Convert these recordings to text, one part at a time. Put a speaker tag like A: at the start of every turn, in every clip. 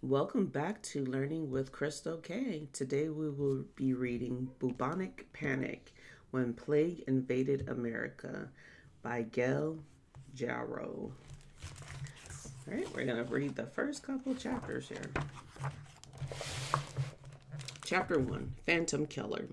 A: Welcome back to Learning with Crystal K. Today we will be reading Bubonic Panic When Plague Invaded America by Gail Jarrow. All right, we're going to read the first couple chapters here. Chapter 1 Phantom Killer.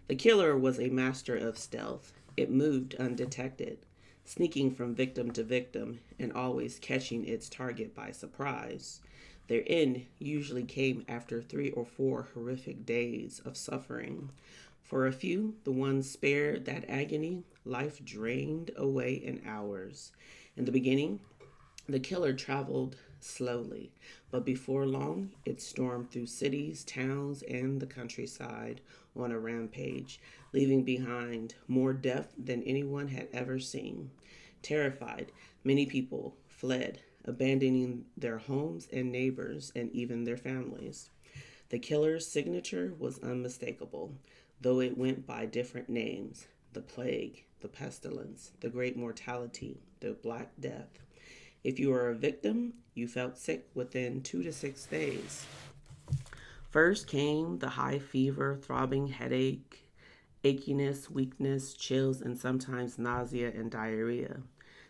A: The killer was a master of stealth. It moved undetected, sneaking from victim to victim and always catching its target by surprise. Their end usually came after 3 or 4 horrific days of suffering. For a few, the ones spared that agony, life drained away in hours. In the beginning, the killer traveled slowly, but before long, it stormed through cities, towns, and the countryside on a rampage, leaving behind more death than anyone had ever seen. Terrified, many people fled, abandoning their homes and neighbors and even their families. The killer's signature was unmistakable, though it went by different names: the plague, the pestilence, the great mortality, the black death. If you were a victim, you felt sick within 2 to 6 days. First came the high fever, throbbing headache, achiness, weakness, chills, and sometimes nausea and diarrhea.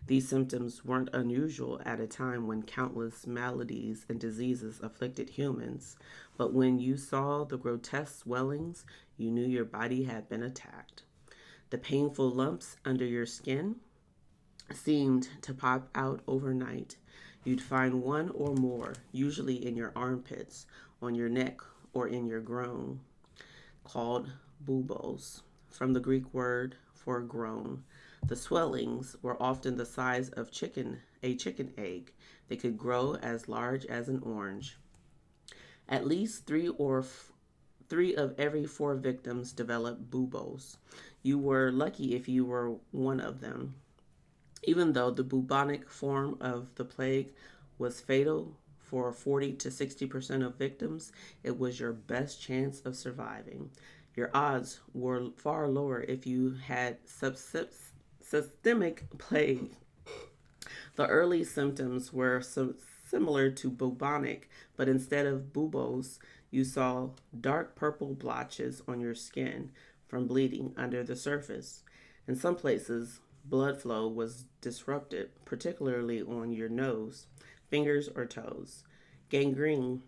A: These symptoms weren't unusual at a time when countless maladies and diseases afflicted humans, but when you saw the grotesque swellings, you knew your body had been attacked. The painful lumps under your skin seemed to pop out overnight. You'd find one or more, usually in your armpits, on your neck, or in your groin, called buboes, from the Greek word for groan. The swellings were often the size of a chicken egg. They could grow as large as an orange. At least three of every 4 victims developed buboes. You were lucky if you were one of them. Even though the bubonic form of the plague was fatal for 40 to 60% of victims, it was your best chance of surviving. Your odds were far lower if you had systemic plague. The early symptoms were similar to bubonic, but instead of buboes, you saw dark purple blotches on your skin from bleeding under the surface. In some places, blood flow was disrupted, particularly on your nose, fingers, or toes. Gangrene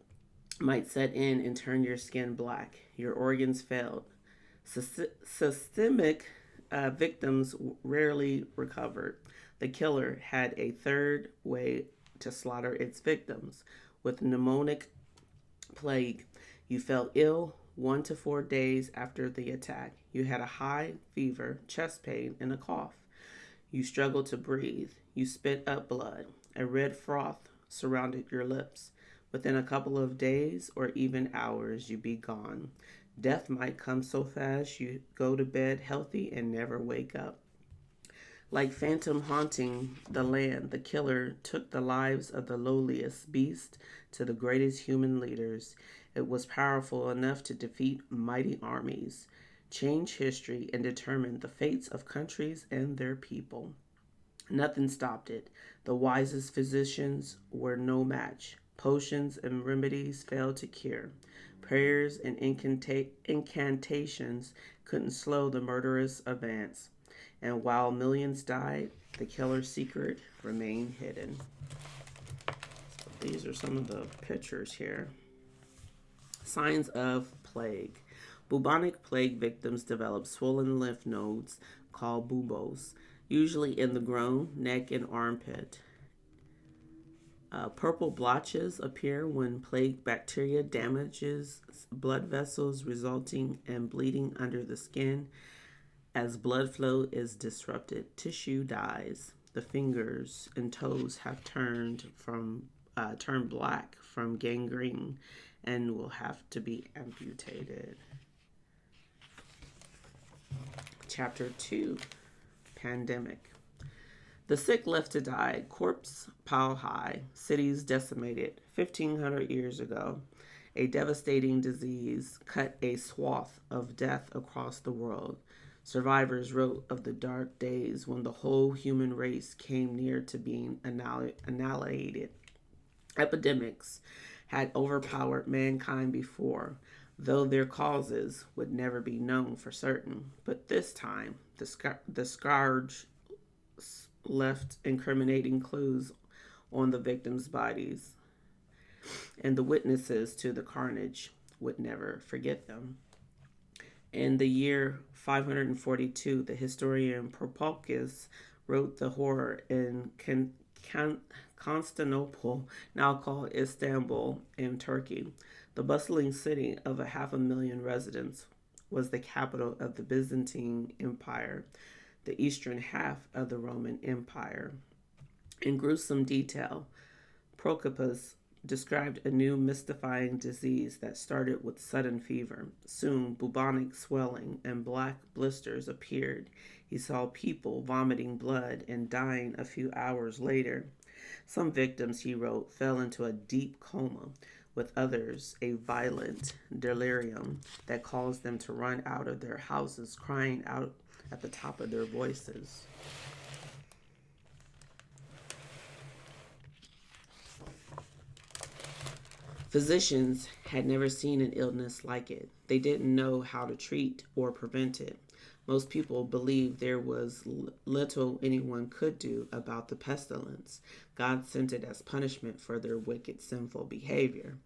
A: might set in and turn your skin black. Your organs failed. Systemic victims rarely recovered. The killer had a third way to slaughter its victims: with pneumonic plague. You felt ill 1 to 4 days after the attack. You had a high fever, chest pain, and a cough. You struggled to breathe. You spit up blood. A red froth surrounded your lips. Within a couple of days or even hours, you'd be gone. Death might come so fast you go to bed healthy and never wake up. Like phantom haunting the land, the killer took the lives of the lowliest beast to the greatest human leaders. It was powerful enough to defeat mighty armies, change history, and determine the fates of countries and their people. Nothing stopped it. The wisest physicians were no match. Potions and remedies failed to cure. Prayers and incantations couldn't slow the murderous advance. And while millions died, the killer's secret remained hidden. So these are some of the pictures here. Signs of plague. Bubonic plague victims develop swollen lymph nodes called buboes, usually in the groin, neck, and armpit. Purple blotches appear when plague bacteria damages blood vessels, resulting in bleeding under the skin. As blood flow is disrupted, tissue dies. The fingers and toes have turned black from gangrene and will have to be amputated. Chapter 2 Pandemic. The sick left to die, corpse pile high, cities decimated. 1,500 years ago, a devastating disease cut a swath of death across the world. Survivors wrote of the dark days when the whole human race came near to being annihilated. Epidemics had overpowered mankind before, though their causes would never be known for certain. But this time, the scourge left incriminating clues on the victims' bodies, and the witnesses to the carnage would never forget them. In the year 542, the historian Proculus wrote the horror in Constantinople, now called Istanbul, in Turkey. The bustling city of 500,000 residents was the capital of the Byzantine Empire, the eastern half of the Roman Empire. In gruesome detail, Proculus described a new mystifying disease that started with sudden fever. Soon, bubonic swelling and black blisters appeared. He saw people vomiting blood and dying a few hours later. Some victims, he wrote, fell into a deep coma, with others a violent delirium that caused them to run out of their houses, crying out at the top of their voices. Physicians had never seen an illness like it. They didn't know how to treat or prevent it. Most people believed there was little anyone could do about the pestilence. God sent it as punishment for their wicked, sinful behavior.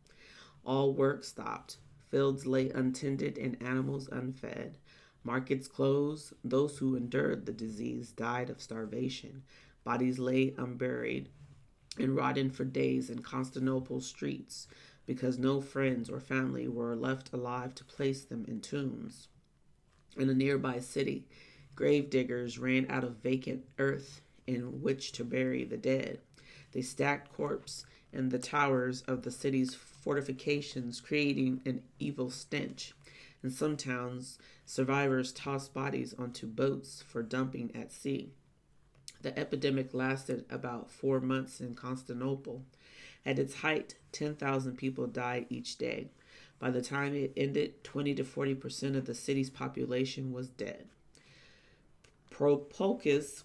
A: All work stopped. Fields lay untended and animals unfed. Markets closed. Those who endured the disease died of starvation. Bodies lay unburied and rotting for days in Constantinople streets, because no friends or family were left alive to place them in tombs. In a nearby city, grave diggers ran out of vacant earth in which to bury the dead. They stacked corpses in the towers of the city's fortifications, creating an evil stench. In some towns, survivors tossed bodies onto boats for dumping at sea. The epidemic lasted about 4 months in Constantinople. At its height, 10,000 people died each day. By the time it ended, 20 to 40% of the city's population was dead. Proculus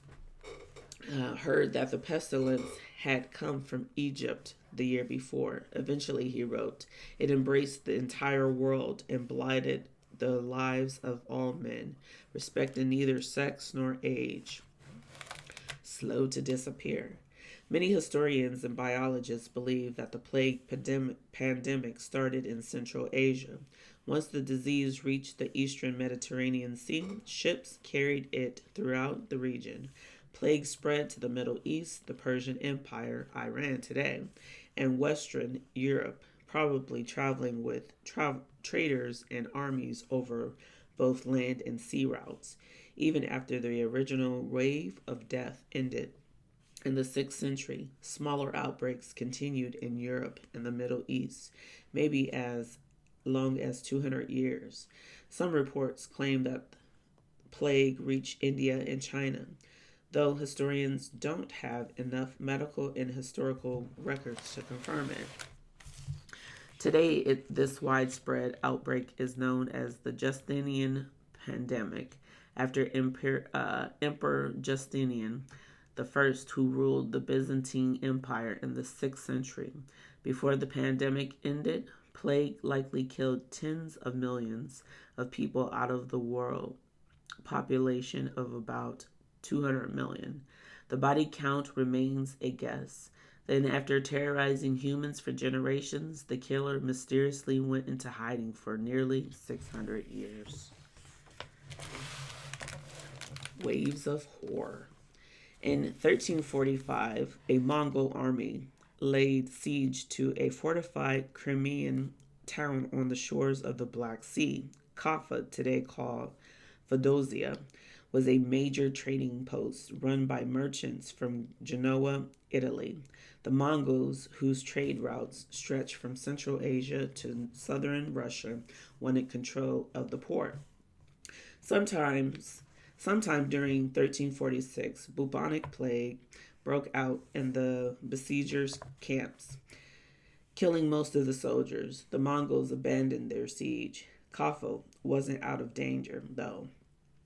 A: heard that the pestilence had come from Egypt the year before. Eventually, he wrote, it embraced the entire world and blighted the lives of all men, respecting neither sex nor age. Slow to disappear. Many historians and biologists believe that the plague pandemic started in Central Asia. Once the disease reached the eastern Mediterranean Sea, ships carried it throughout the region. Plague spread to the Middle East, the Persian Empire, Iran today, and Western Europe, probably traveling with traders and armies over both land and sea routes. Even after the original wave of death ended in the 6th century, smaller outbreaks continued in Europe and the Middle East, maybe as long as 200 years. Some reports claim that plague reached India and China, though historians don't have enough medical and historical records to confirm it. Today, this widespread outbreak is known as the Justinian pandemic, after Emperor Justinian the First, who ruled the Byzantine Empire in the 6th century. Before the pandemic ended, plague likely killed tens of millions of people out of the world population of about 200 million. The body count remains a guess. Then, after terrorizing humans for generations, the killer mysteriously went into hiding for nearly 600 years. Waves of horror. In 1345, a Mongol army laid siege to a fortified Crimean town on the shores of the Black Sea. Kaffa, today called Feodosia, was a major trading post run by merchants from Genoa, Italy. The Mongols, whose trade routes stretched from Central Asia to southern Russia, wanted control of the port. Sometime during 1346, bubonic plague broke out in the besiegers' camps, killing most of the soldiers. The Mongols abandoned their siege. Kaffa wasn't out of danger, though.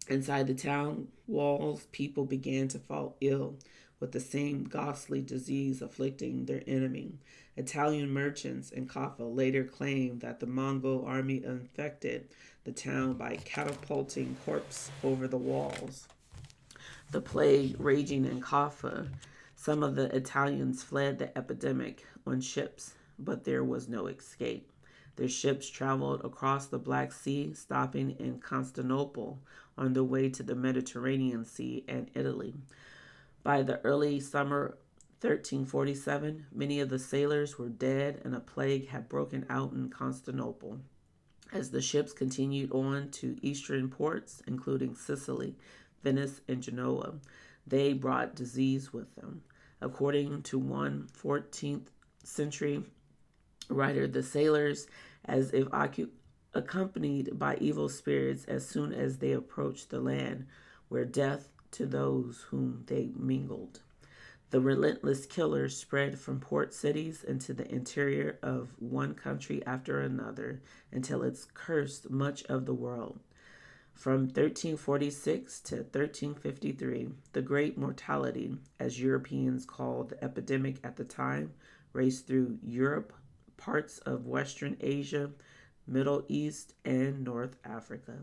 A: Inside the town walls, people began to fall ill with the same ghastly disease afflicting their enemy. Italian merchants in Kaffa later claimed that the Mongol army infected the town by catapulting corpses over the walls. The plague raging in Kaffa, some of the Italians fled the epidemic on ships, but there was no escape. Their ships traveled across the Black Sea, stopping in Constantinople on their way to the Mediterranean Sea and Italy. By the early summer 1347, many of the sailors were dead and a plague had broken out in Constantinople. As the ships continued on to eastern ports, including Sicily, Venice, and Genoa, they brought disease with them. According to one 14th century writer, the sailors, as if accompanied by evil spirits, as soon as they approached the land, were death to those whom they mingled. The relentless killers spread from port cities into the interior of one country after another until it cursed much of the world. From 1346 to 1353, the Great Mortality, as Europeans called the epidemic at the time, raced through Europe, parts of Western Asia, Middle East, and North Africa.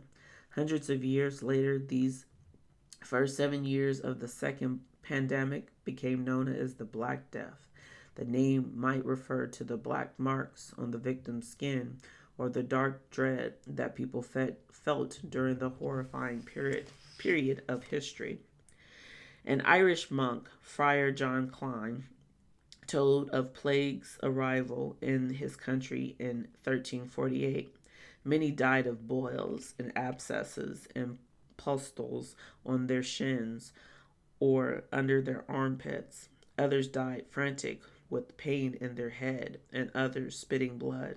A: Hundreds of years later, these first 7 years of the second pandemic became known as the Black Death. The name might refer to the black marks on the victim's skin or the dark dread that people felt during the horrifying period of history. An Irish monk, Friar John Klein, told of plague's arrival in his country in 1348. Many died of boils and abscesses and pustules on their shins or under their armpits. Others died frantic with pain in their head, and others spitting blood.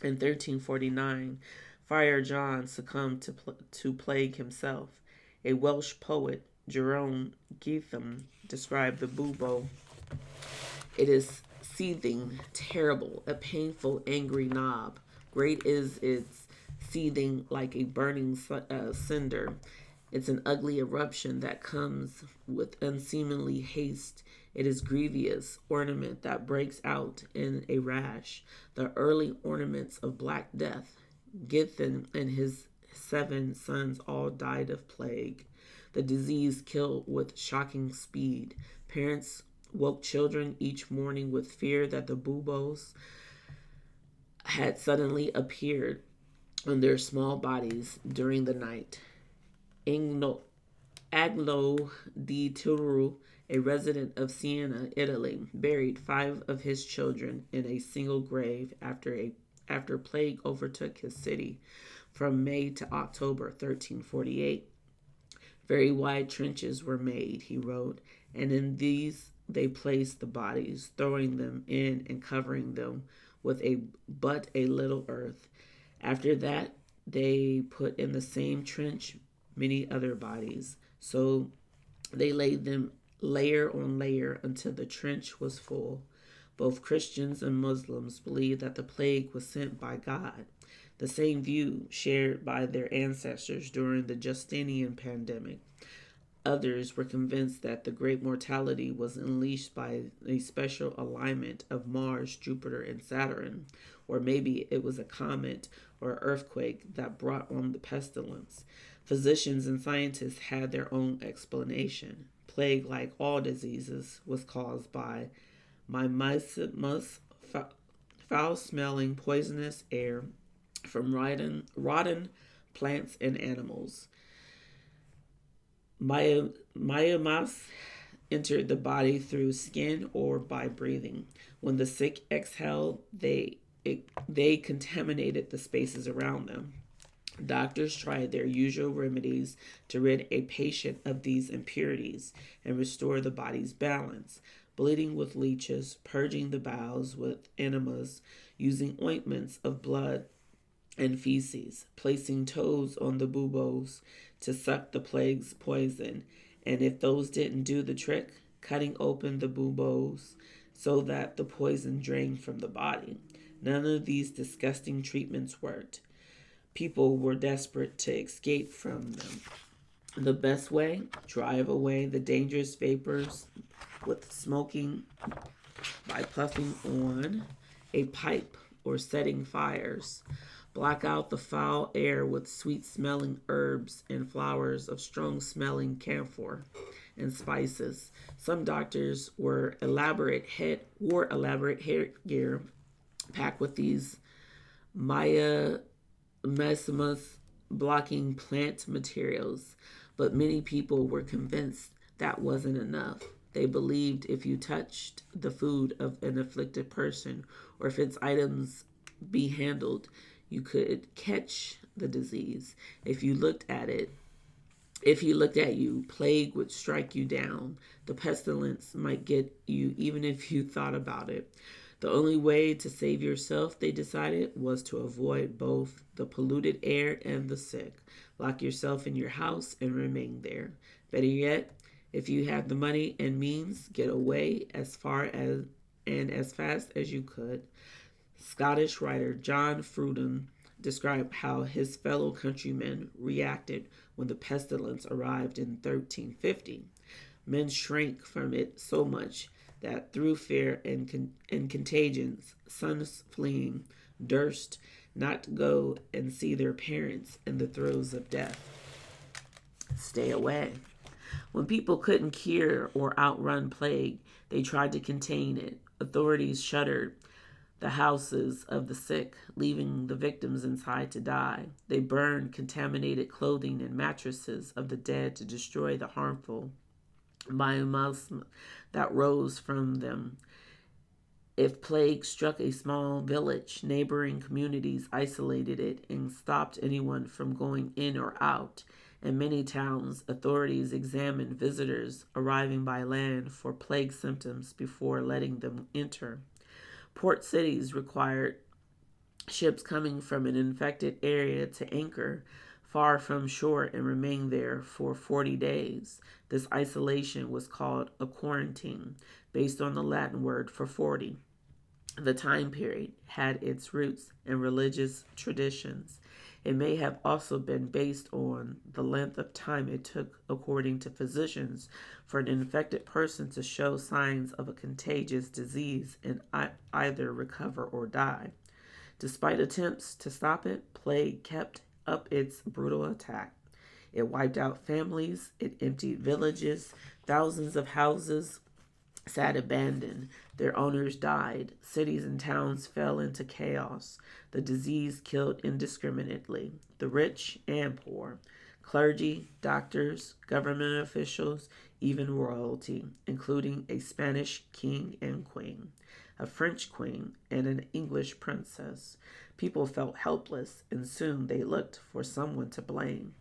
A: In 1349, Friar John succumbed to plague himself. A Welsh poet, Jerome Getham, described the bubo. It is seething, terrible, a painful, angry knob. Great is its seething like a burning cinder. It's an ugly eruption that comes with unseemly haste. It is grievous ornament that breaks out in a rash. The early ornaments of Black Death. Githan and his 7 sons all died of plague. The disease killed with shocking speed. Parents woke children each morning with fear that the buboes had suddenly appeared on their small bodies during the night. Aglo di Turu, a resident of Siena, Italy, buried 5 of his children in a single grave after plague overtook his city from May to October 1348. Very wide trenches were made, he wrote, and in these they placed the bodies, throwing them in and covering them with but a little earth. After that, they put in the same trench many other bodies. So they laid them layer on layer until the trench was full. Both Christians and Muslims believed that the plague was sent by God, the same view shared by their ancestors during the Justinian pandemic. Others were convinced that the Great Mortality was unleashed by a special alignment of Mars, Jupiter, and Saturn, or maybe it was a comet or earthquake that brought on the pestilence. Physicians and scientists had their own explanation. Plague, like all diseases, was caused by mimesis, foul-smelling, poisonous air from rotten plants and animals. Myomas entered the body through skin or by breathing. When the sick exhaled, they contaminated the spaces around them. Doctors tried their usual remedies to rid a patient of these impurities and restore the body's balance, bleeding with leeches, purging the bowels with enemas, using ointments of blood and feces, placing toes on the buboes to suck the plague's poison, and if those didn't do the trick, cutting open the buboes so that the poison drained from the body. None of these disgusting treatments worked. People were desperate to escape from them. The best way, drive away the dangerous vapors with smoking by puffing on a pipe or setting fires. Block out the foul air with sweet smelling herbs and flowers of strong smelling camphor and spices. Some doctors wore elaborate headgear packed with these Maya Mesimus blocking plant materials, but many people were convinced that wasn't enough. They believed if you touched the food of an afflicted person or if its items be handled, you could catch the disease. If he looked at you, plague would strike you down. The pestilence might get you even if you thought about it. The only way to save yourself, they decided, was to avoid both the polluted air and the sick. Lock yourself in your house and remain there. Better yet, if you have the money and means, get away as far as and as fast as you could. Scottish writer John Fruden described how his fellow countrymen reacted when the pestilence arrived in 1350. Men shrank from it so much that through fear and contagions, sons fleeing, durst not go and see their parents in the throes of death. Stay away. When people couldn't cure or outrun plague, they tried to contain it. Authorities shuttered the houses of the sick, leaving the victims inside to die. They burned contaminated clothing and mattresses of the dead to destroy the harmful biomass that rose from them. If plague struck a small village, neighboring communities isolated it and stopped anyone from going in or out. In many towns, authorities examined visitors arriving by land for plague symptoms before letting them enter. Port cities required ships coming from an infected area to anchor far from shore and remain there for 40 days. This isolation was called a quarantine, based on the Latin word for 40. The time period had its roots in religious traditions. It may have also been based on the length of time it took, according to physicians, for an infected person to show signs of a contagious disease and either recover or die. Despite attempts to stop it, plague kept up its brutal attack. It wiped out families, it emptied villages, thousands of houses sat abandoned. Their owners died. Cities and towns fell into chaos. The disease killed indiscriminately the rich and poor, clergy, doctors, government officials, even royalty, including a Spanish king and queen, a French queen, and an English princess. People felt helpless, and soon they looked for someone to blame.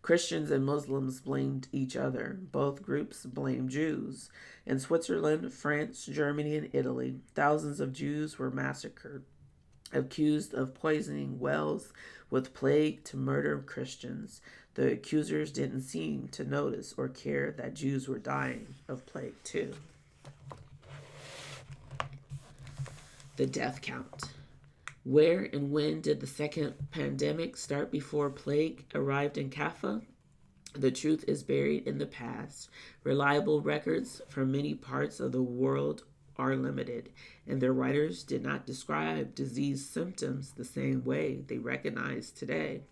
A: Christians and Muslims blamed each other. Both groups blamed Jews. In Switzerland, France, Germany, and Italy, thousands of Jews were massacred, accused of poisoning wells with plague to murder Christians. The accusers didn't seem to notice or care that Jews were dying of plague too. The death count. Where and when did the second pandemic start before plague arrived in Kaffa? The truth is buried in the past. Reliable records from many parts of the world are limited, and their writers did not describe disease symptoms the same way they recognize today.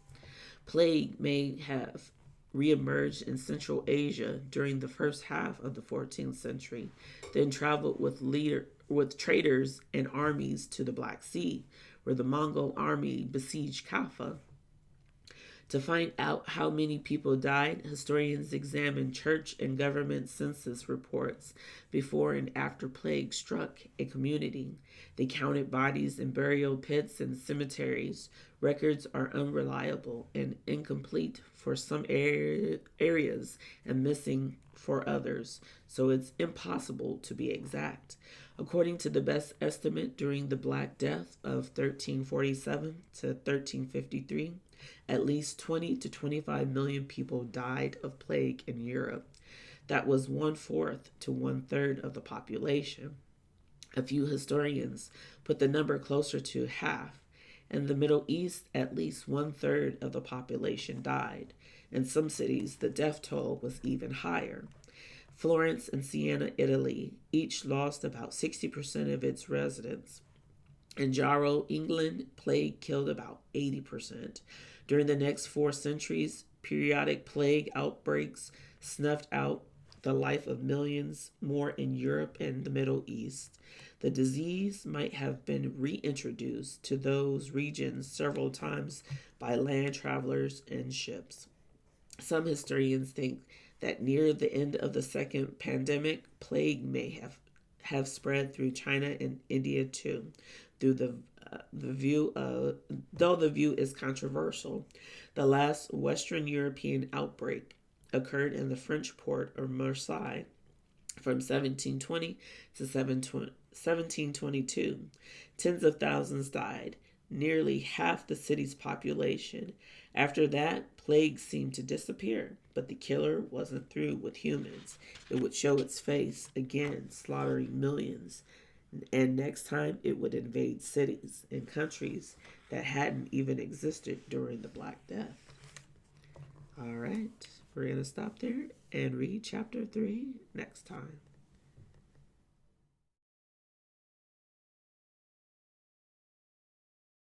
A: Plague may have reemerged in Central Asia during the first half of the 14th century, then traveled with traders and armies to the Black Sea, where the Mongol army besieged Kaffa. To find out how many people died, historians examined church and government census reports before and after plague struck a community. They counted bodies in burial pits and cemeteries. Records are unreliable and incomplete for some areas and missing for others, so it's impossible to be exact. According to the best estimate, during the Black Death of 1347 to 1353, at least 20 to 25 million people died of plague in Europe. That was 1/4 to 1/3 of the population. A few historians put the number closer to half. In the Middle East, at least 1/3 of the population died. In some cities, the death toll was even higher. Florence and Siena, Italy, each lost about 60% of its residents. In Jarrow, England, plague killed about 80%. During the next 4 centuries, periodic plague outbreaks snuffed out the life of millions more in Europe and the Middle East. The disease might have been reintroduced to those regions several times by land travelers and ships. Some historians think that near the end of the second pandemic, plague may have spread through China and India too. Through the view of, though the view is controversial, the last Western European outbreak occurred in the French port of Marseille from 1720 to 1722. Tens of thousands died, nearly half the city's population. After that, plague seemed to disappear, but the killer wasn't through with humans. It would show its face again, slaughtering millions. And next time, it would invade cities and countries that hadn't even existed during the Black Death. All right, we're going to stop there and read chapter 3 next time.